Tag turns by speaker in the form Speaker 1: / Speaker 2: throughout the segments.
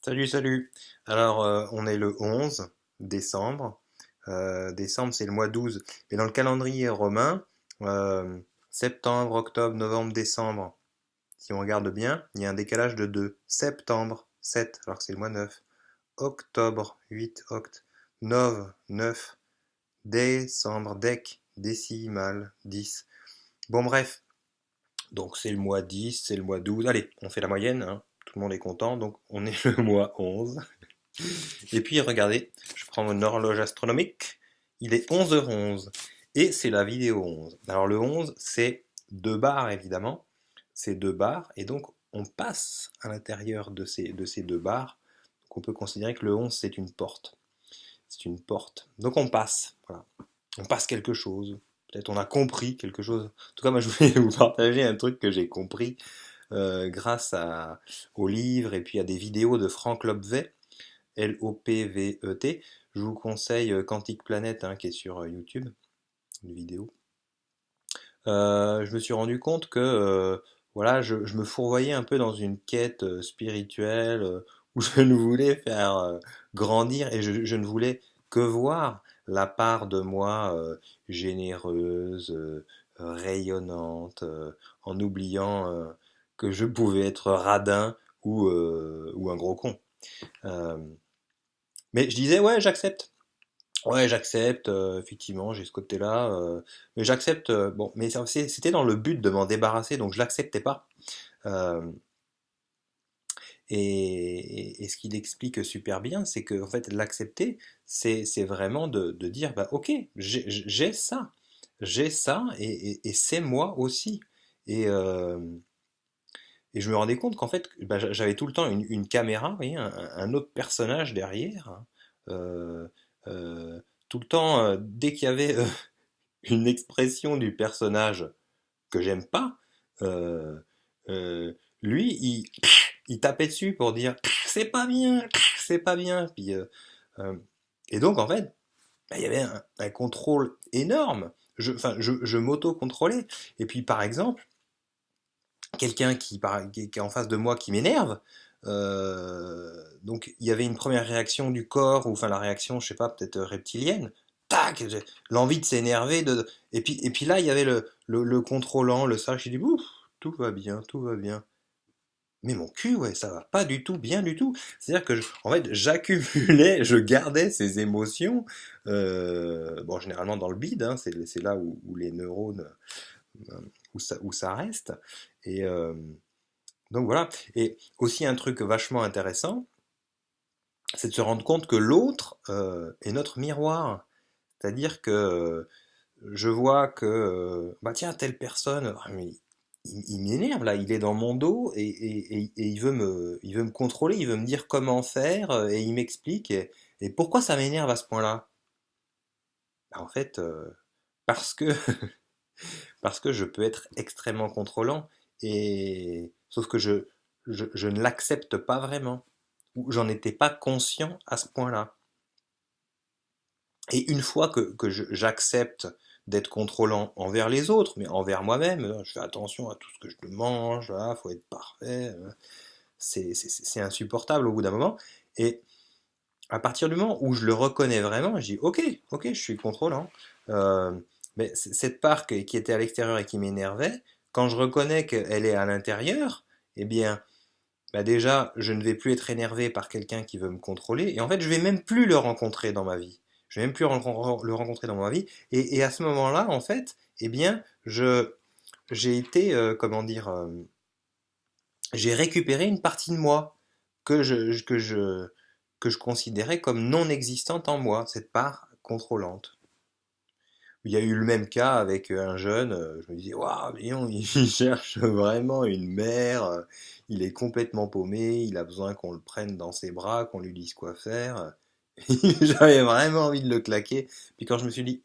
Speaker 1: Salut, salut. Alors, on est le 11 décembre. Décembre, c'est le mois 12. Mais dans le calendrier romain, euh, septembre, octobre, novembre, décembre, si on regarde bien, il y a un décalage de 2. Septembre, 7, alors que c'est le mois 9. Octobre, 8, oct. Nov, 9. Décembre, dec, décimal, 10. Bon, bref. Donc, c'est le mois 10, c'est le mois 12. Allez, on fait la moyenne, hein. Tout le monde est content. Donc, on est le mois 11. Et puis regardez, je prends mon horloge astronomique, il est 11h11 et c'est la vidéo 11. Alors le 11, c'est deux barres évidemment, c'est deux barres et donc on passe à l'intérieur de ces deux barres. Donc on peut considérer que le 11 c'est une porte. C'est une porte. Donc on passe, voilà. On passe quelque chose. Peut-être on a compris quelque chose. En tout cas, moi je voulais vous partager un truc que j'ai compris grâce aux livres et puis à des vidéos de Frank Lopvet. Lopvet. Je vous conseille Quantique Planet, hein, qui est sur YouTube, une vidéo. Je me suis rendu compte que voilà, je me fourvoyais un peu dans une quête spirituelle où je ne voulais faire grandir et je ne voulais que voir la part de moi généreuse, rayonnante, en oubliant que je pouvais être radin ou un gros con. Euh, mais je disais, ouais, j'accepte. Ouais, j'accepte, effectivement, j'ai ce côté-là. Mais j'accepte, bon, mais c'était dans le but de m'en débarrasser, donc je l'acceptais pas. Euh, et ce qu'il explique super bien, c'est que en fait, l'accepter, c'est vraiment de dire, bah, ok, j'ai ça, et c'est moi aussi. Et, euh, et je me rendais compte qu'en fait, bah, j'avais tout le temps une caméra, vous voyez, un autre personnage derrière, hein. Euh, euh, Tout le temps, dès qu'il y avait une expression du personnage que j'aime pas, euh, euh, lui, il tapait dessus pour dire c'est pas bien, c'est pas bien. Euh, et donc, en fait, bah, il y avait un contrôle énorme. Enfin, je m'auto-contrôlais. Et puis, par exemple, quelqu'un qui est en face de moi qui m'énerve. Donc il y avait une première réaction du corps, ou enfin la réaction, je sais pas, peut-être reptilienne. Tac, l'envie de s'énerver. Et puis là, il y avait le contrôlant, le sage, il dit, ouf, tout va bien, tout va bien. Mais mon cul, ouais, ça va pas du tout, bien du tout. C'est-à-dire que, en fait, j'accumulais, je gardais ces émotions, bon, généralement dans le bide, hein, c'est là où les neurones, où ça reste. Et, donc voilà. Et aussi un truc vachement intéressant, c'est de se rendre compte que l'autre est notre miroir. C'est-à-dire que je vois que, bah tiens, telle personne, ah, mais il m'énerve là, il est dans mon dos et il veut me contrôler, il veut me dire comment faire et il m'explique. Et pourquoi ça m'énerve à ce point-là? Bah, en fait, parce que, parce que je peux être extrêmement contrôlant et sauf que je ne l'accepte pas vraiment. Où j'en étais pas conscient à ce point-là. Et une fois que j'accepte d'être contrôlant envers les autres, mais envers moi-même, je fais attention à tout ce que je mange, il faut être parfait, c'est insupportable au bout d'un moment. Et à partir du moment où je le reconnais vraiment, je dis ok, ok, je suis contrôlant. Euh, mais cette part qui était à l'extérieur et qui m'énervait, quand je reconnais qu'elle est à l'intérieur, eh bien, bah déjà, je ne vais plus être énervé par quelqu'un qui veut me contrôler, et en fait, je vais même plus le rencontrer dans ma vie. Je vais même plus le rencontrer dans ma vie, et à ce moment-là, en fait, eh bien, j'ai été, comment dire, j'ai récupéré une partie de moi que je considérais comme non existante en moi, cette part contrôlante. Il y a eu le même cas avec un jeune, je me disais, waouh, il cherche vraiment une mère, il est complètement paumé, il a besoin qu'on le prenne dans ses bras, qu'on lui dise quoi faire. J'avais vraiment envie de le claquer. Puis quand je me suis dit,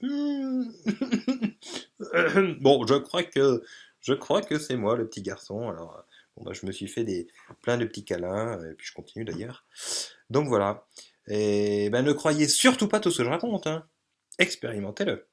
Speaker 1: bon, je crois que c'est moi le petit garçon. Alors, bon, bah, je me suis fait plein de petits câlins, et puis je continue d'ailleurs. Donc voilà. Et ben ne croyez surtout pas tout ce que je raconte, hein. Expérimentez-le.